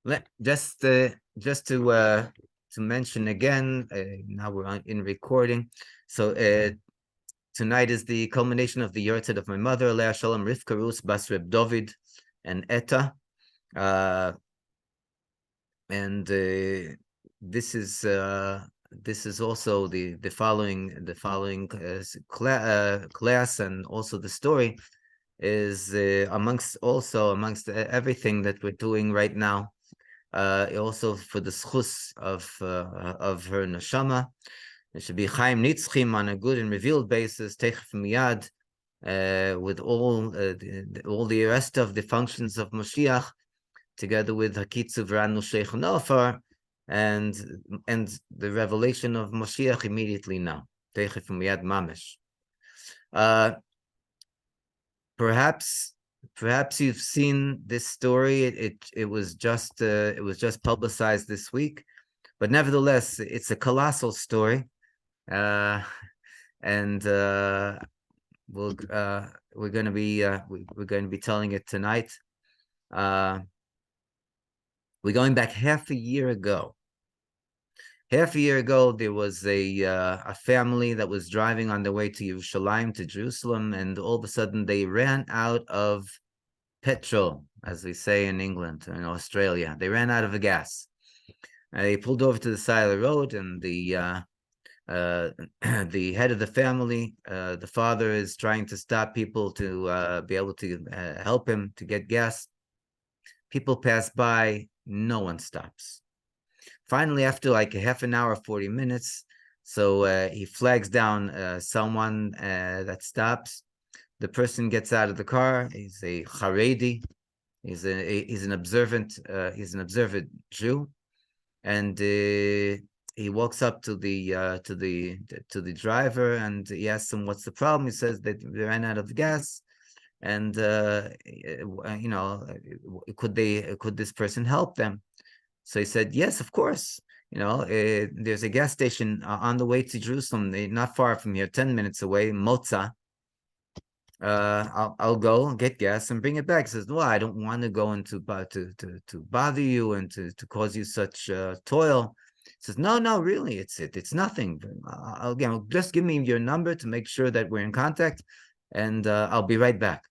Just to mention again, now we're in recording. So tonight is the culmination of the yahrzeit of my mother, Alea Shalom, Rivka Rus Bas Reb David and Etta. And this is also the following class, and also the story is amongst everything that we're doing right now. Also for the schus of her neshama, it should be chaim nitzchim on a good and revealed basis, techef miyad, with all the rest of the functions of Mashiach, together with Hakitzu V'ranu Sheikh Nofar, and the revelation of Mashiach immediately now. Techef miyad mamish. Perhaps you've seen this story. It was just publicized this week, but nevertheless, it's a colossal story, and we're going to be telling it tonight. We're going back half a year ago. Half a year ago, there was a family that was driving on their way to Yerushalayim, to Jerusalem, and all of a sudden they ran out of petrol, as we say in England, in Australia. They ran out of the gas. They pulled over to the side of the road, and the head of the family, the father, is trying to stop people to be able to help him to get gas. People pass by, no one stops. Finally, after like a half an hour, 40 minutes, so he flags down someone that stops. The person gets out of the car. He's a Haredi. He's an observant Jew, and he walks up to the driver, and he asks him, "What's the problem?" He says that they ran out of gas, and could this person help them? So he said, "Yes, of course. There's a gas station on the way to Jerusalem, not far from here, 10 minutes away, Motza. I'll go get gas and bring it back." He says, "Well, I don't want to go into to bother you and to cause you such toil." He says, "No, really, it's nothing. I'll just give me your number to make sure that we're in contact, and I'll be right back."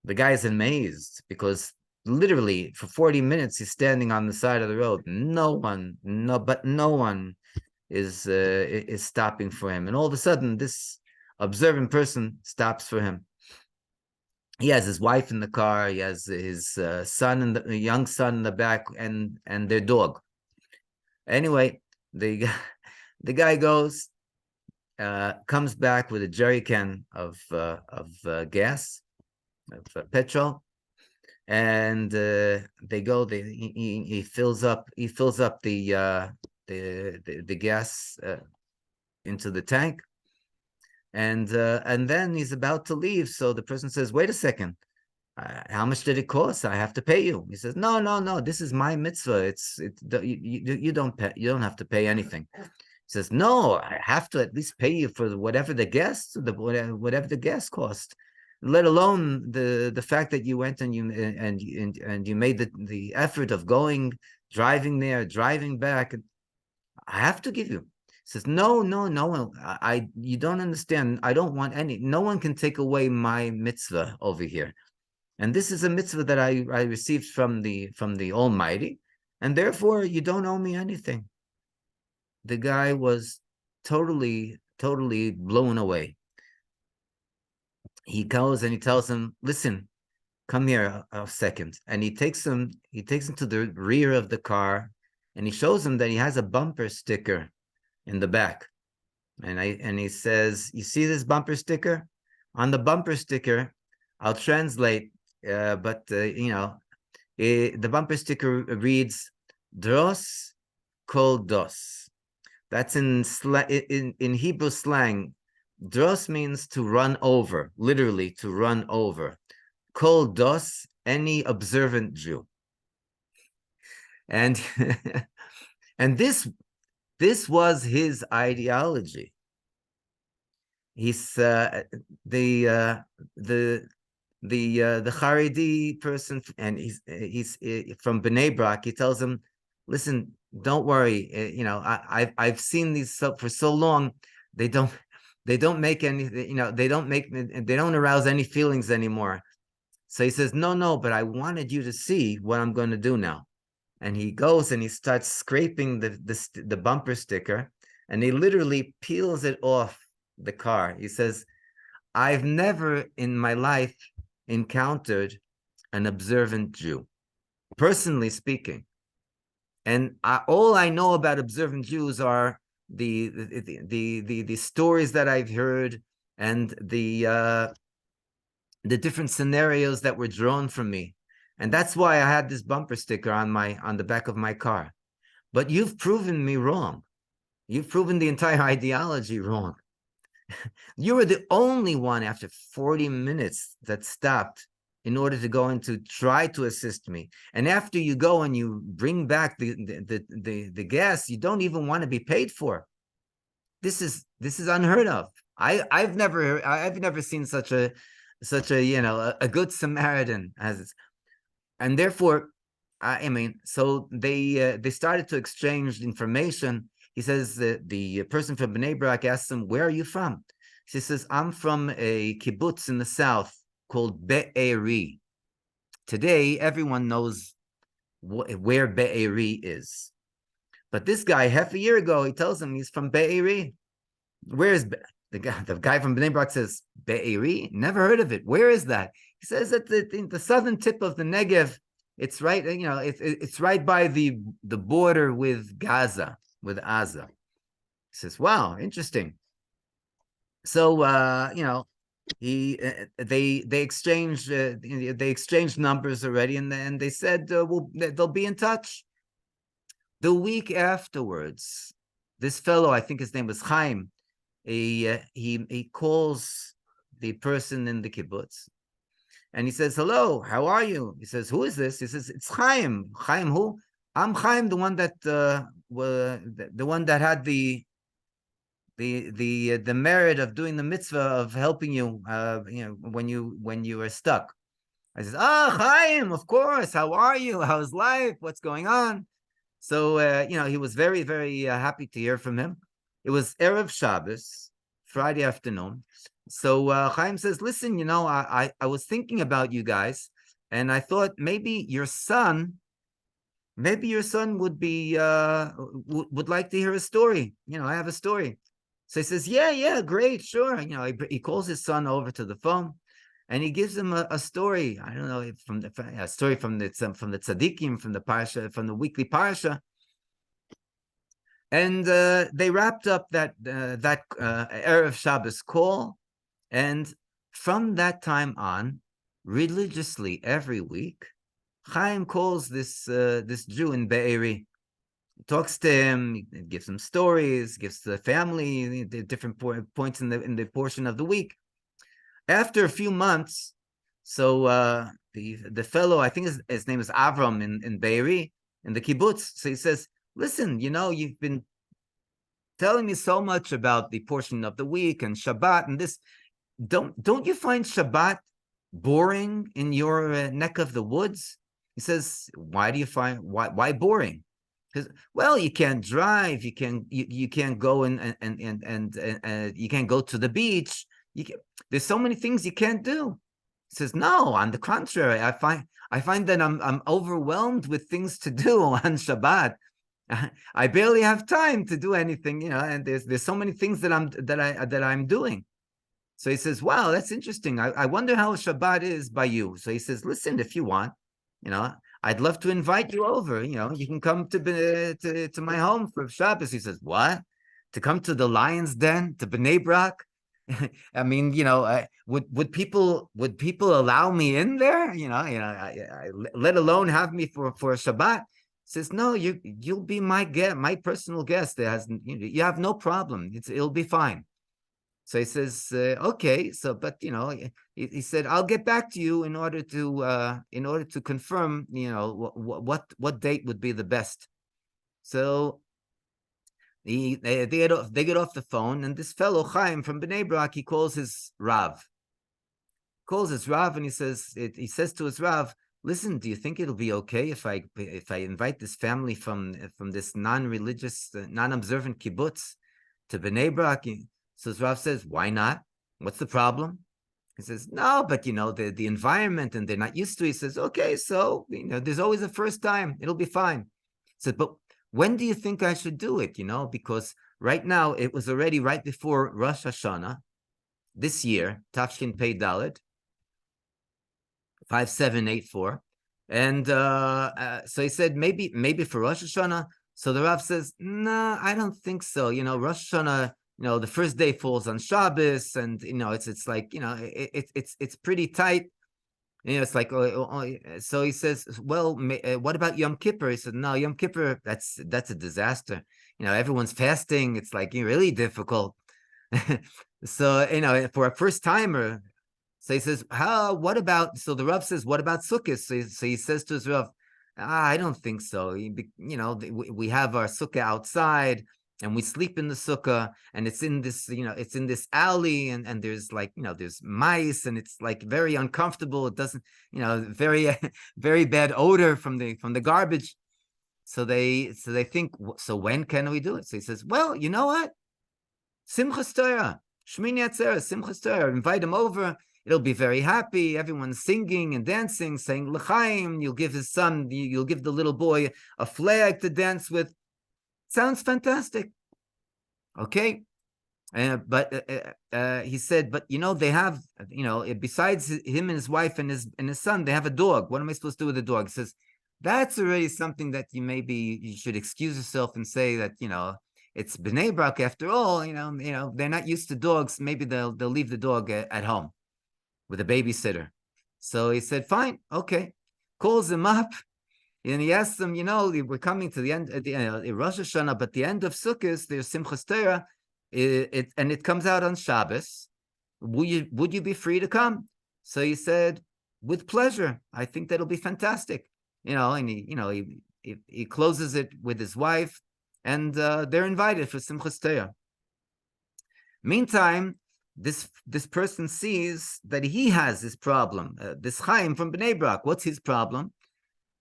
The guy is amazed because literally for 40 minutes he's standing on the side of the road. No one is stopping for him, and all of a sudden this observant person stops for him. He has his wife in the car. He has his young son in the back, and their dog. Anyway, the guy goes, comes back with a jerry can of gas, of petrol, and they go. He fills up the gas into the tank. And then he's about to leave. So the person says, "Wait a second, how much did it cost? I have to pay you." He says, No, this is my mitzvah. You don't have to pay anything." He says, "No, I have to at least pay you for whatever the gas cost, let alone the fact that you went and you made the effort of driving there, driving back. I have to give you." Says, no, you don't understand. I don't want no one can take away my mitzvah over here. And this is a mitzvah that I received from the Almighty, and therefore you don't owe me anything. The guy was totally blown away. He goes and he tells him, "Listen, come here a second." And he takes him to the rear of the car, and he shows him that he has a bumper sticker in the back, and he says, "You see this bumper sticker? On the bumper sticker, I'll translate, but the bumper sticker reads Dros Kol Dos." That's in Hebrew slang. Dros means to run over, literally to run over. Kol Dos, any observant Jew. And and this was his ideology. He's the the Haredi person, and he's from Bnei Brak. He tells him, "Listen, don't worry. I've seen these for so long. They don't make any. They don't arouse any feelings anymore." So he says, "No, but I wanted you to see what I'm going to do now." And he goes and he starts scraping the bumper sticker, and he literally peels it off the car. He says, "I've never in my life encountered an observant Jew, personally speaking. And all I know about observant Jews are the stories that I've heard and the different scenarios that were drawn from me. And that's why I had this bumper sticker on the back of my car. But you've proven me wrong. You've proven the entire ideology wrong. You were the only one after 40 minutes that stopped in order to go and to try to assist me. And after you go and you bring back the gas, you don't even want to be paid for. This is unheard of. I've never seen such a good Samaritan as it's, and therefore, so they started to exchange information. He says that the person from Bnei Brak asks him, "Where are you from?" He says, "I'm from a kibbutz in the south called Be'eri." Today, everyone knows where Be'eri is. But this guy, half a year ago, he tells him he's from Be'eri. Where is the guy from Bnei Brak says, "Be'eri? Never heard of it. Where is that?" He says that the southern tip of the Negev. It's right, it's right by the border with Gaza, with Gaza. He says, "Wow, interesting." So they exchanged numbers already, and they said they'll be in touch. The week afterwards, this fellow, I think his name was Chaim, he calls the person in the kibbutz. And he says, "Hello, how are you?" He says, "Who is this?" He says, "It's Chaim." "Chaim who?" "I'm Chaim, the one that had the merit of doing the mitzvah of helping you, when you were stuck." I says, Chaim, of course. How are you? How's life? What's going on? So he was very, very happy to hear from him. It was Erev Shabbos, Friday afternoon. So Chaim says, "Listen, I was thinking about you guys, and I thought maybe your son would be would like to hear a story. I have a story." So he says, "Yeah, great, sure." He calls his son over to the phone, and he gives him a story. I don't know, a story from the tzaddikim, from the parsha, from the weekly parsha. And they wrapped up that Erev Shabbos call. And from that time on, religiously every week, Chaim calls this Jew in Be'eri, talks to him, gives him stories, gives the family the different points in the portion of the week. After a few months, so the fellow, I think his name is Avram in Be'eri, in the kibbutz. So he says, "Listen, you've been telling me so much about the portion of the week and Shabbat and this. Don't you find Shabbat boring in your neck of the woods?" He says, "Why do you find why boring?" Because, well, you can't drive, you can't go and you can't go to the beach. There's so many things you can't do. He says, "No, on the contrary, I find that I'm overwhelmed with things to do on Shabbat. I barely have time to do anything, and there's so many things that I'm doing." So he says, "Wow, that's interesting. I wonder how Shabbat is by you." So he says, "Listen, if you want, I'd love to invite you over. You can come to my home for Shabbos." He says, "What? To come to the Lion's Den, to Bnei Brak? I mean, would people allow me in there? Let alone have me for Shabbat." He says, "No, you'll be my guest, my personal guest. You have no problem. It'll be fine." So he says, "Okay." So, but he said, "I'll get back to you in order to confirm, what date would be the best." So they get off the phone, and this fellow Chaim from Bnei Brak, he calls his Rav, calls his Rav and he says to his Rav, listen, do you think it'll be okay if I invite this family from this non-religious, non-observant kibbutz to Bnei Brak? So his Rav says, why not? What's the problem? He says, no, but the environment and they're not used to it. He says, okay, so there's always a first time. It'll be fine. He said, but when do you think I should do it? Because right now it was already right before Rosh Hashanah this year, Tafshin Pei Dalet, 5784. And so he said, maybe for Rosh Hashanah. So the Rav says, no, I don't think so. Rosh Hashanah, the first day falls on Shabbos, and it's like it's pretty tight. It's like so he says, well, what about Yom Kippur? He said, no, Yom Kippur, that's a disaster. Everyone's fasting. It's like really difficult. So for a first timer. So he says, what about, so the Rav says, what about Sukkot? So he says to his Rav, I don't think so. We have our Sukkah outside and we sleep in the Sukkah, and it's in this, it's in this alley, and there's like, there's mice, and it's like very uncomfortable. It doesn't, very, very bad odor from the garbage. So they think, so when can we do it? So he says, well, you know what? Simchas Torah, Shmini Atzeret, Simchas Torah, invite him over. It'll be very happy. Everyone's singing and dancing, saying L'chaim. You'll give you'll give the little boy a flag to dance with. Sounds fantastic. Okay. But he said, but they have, besides him and his wife and his son, they have a dog. What am I supposed to do with the dog? He says, that's already something that you should excuse yourself and say that, it's Bnei Brak after all. They're not used to dogs. Maybe they'll leave the dog at home with a babysitter. So he said, fine, okay. Calls him up, and he asks him, we're coming to the end of Rosh Hashanah, but the end of Sukkot, there's Simchas Torah, and it comes out on Shabbos. Would you be free to come? So he said, with pleasure. I think that'll be fantastic. And he closes it with his wife, and they're invited for Simchas Torah. Meantime, this person sees that he has this problem. This Chaim from Bnei Brak, what's his problem?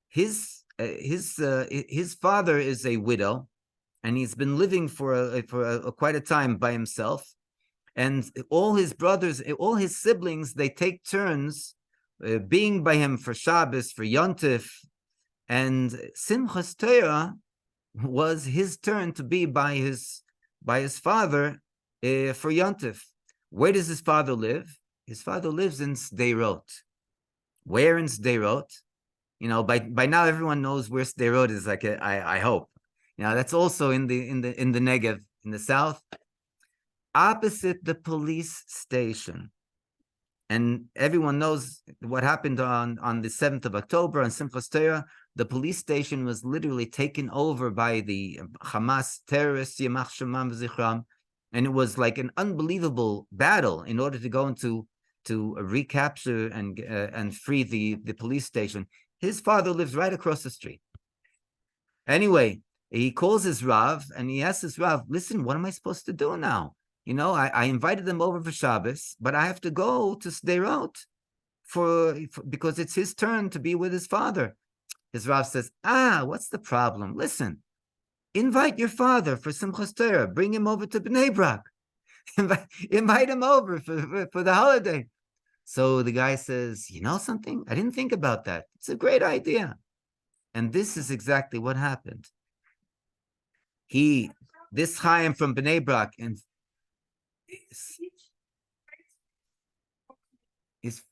His father is a widow, and he's been living for quite a time by himself. And all his brothers, all his siblings, they take turns being by him for Shabbos, for Yontif, and Simchas Torah was his turn to be by his father for Yontif. Where does his father live? His father lives in Sderot. Where in Sderot? By now everyone knows where Sderot is. Like I hope. That's also in the Negev, in the south, opposite the police station. And everyone knows what happened on the 7th of October on Simchas Torah. The police station was literally taken over by the Hamas terrorists, Yamach Shemam V'Zichram. And it was like an unbelievable battle in order to go into to recapture and free the police station. His father lives right across the street. Anyway, he calls his Rav and he asks his Rav, listen, what am I supposed to do now? I invited them over for Shabbos, but I have to go to Sderot because it's his turn to be with his father. His Rav says, what's the problem? Listen, invite your father for Simchas Torah. Bring him over to Bnei Brak. Invite him over for the holiday. So the guy says, you know something? I didn't think about that. It's a great idea. And this is exactly what happened. This Chaim from Bnei Brak, and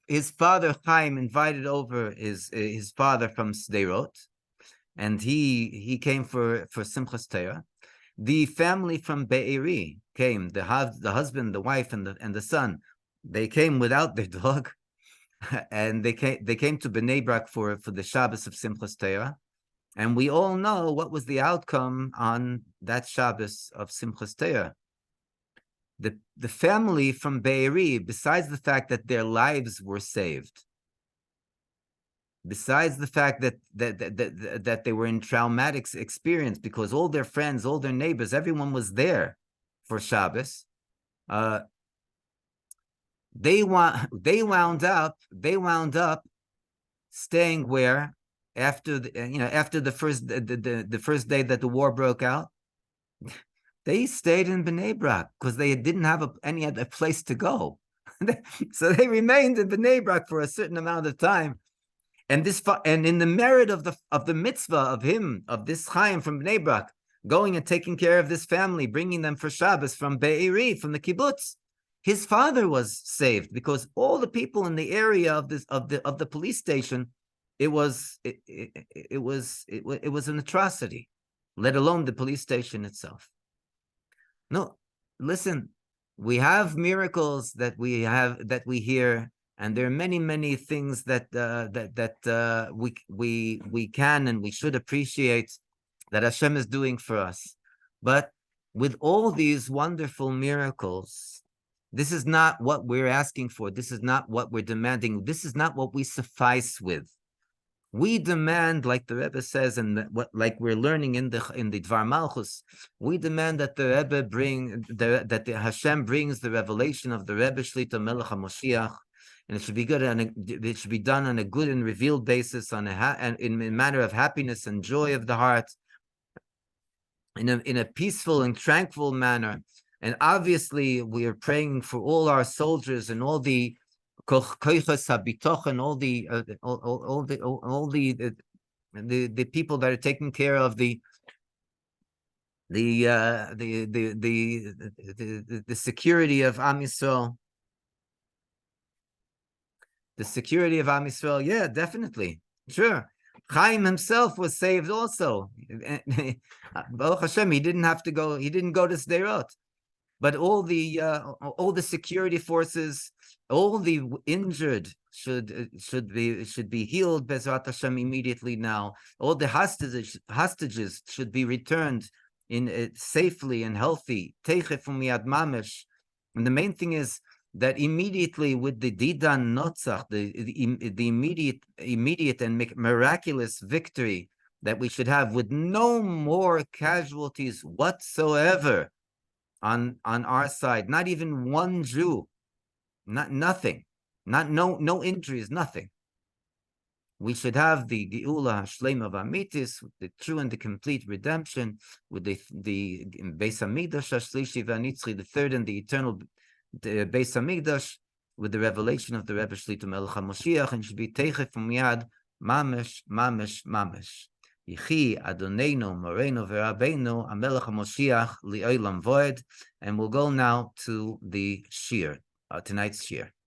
his father Chaim invited over his father from Sderot, and he came for Simchas Torah. The family from Be'eri came, the husband, the wife, and the son. They came without their dog, and they came to Bnei Brak for the Shabbos of Simchas Torah. And we all know what was the outcome on that Shabbos of Simchas Torah. The family from Be'eri, besides the fact that their lives were saved, besides the fact that they were in traumatic experience because all their friends, all their neighbors, everyone was there for Shabbos, they wound up staying where after the first day that the war broke out. They stayed in Bnei Brak because they didn't have any other place to go. So they remained in Bnei Brak for a certain amount of time. And in the merit of the mitzvah of this Chaim from Bnei Brak, going and taking care of this family, bringing them for Shabbos from Be'eri, from the kibbutz, his father was saved because all the people in the area of the police station, it was an atrocity, let alone the police station itself. No, listen, we have miracles that we hear, and there are many things that we can and we should appreciate that Hashem is doing for us. But with all these wonderful miracles, this is not what we're asking for. This is not what we're demanding. This is not what we suffice with. We demand, like the Rebbe says, and like we're learning in the Dvar Malchus, we demand that the Rebbe that the Hashem brings the revelation of the Rebbe Shlita Melech Ha'Moshiach, and it should be good, and it should be done on a good and revealed basis, in a matter of happiness and joy of the heart, in a peaceful and tranquil manner. And obviously, we are praying for all our soldiers and all the and all the people that are taking care of the security of Am Yisrael. The security of Am Yisrael, yeah, definitely, sure. Chaim himself was saved also. Baruch Hashem, he didn't go to Sderot. But all the security forces, all the injured should be healed Bezrat Hashem immediately now. All the hostages should be returned in safely and healthy. Teichef umiyad mamesh. And the main thing is that immediately with the Didan Notzach, the immediate and miraculous victory that we should have, with no more casualties whatsoever on our side, not even one Jew, nothing, no injuries, nothing. We should have the Geula Shlema V'Amitis, the true and the complete redemption, with the Beis Hamikdash Shlishi V'Anitzri, the third and the eternal Beis Hamikdash, with the revelation of the Rebbe Shlita Melech Ha'Moshiach, and should be Teichef Umiyad Mamesh Mamesh Mamesh. Yichi Adonenu Moreno V'Rabbeinu Amelech Ha'Moshiach Li'olam Voed. And we'll go now to the Shir, tonight's Shir.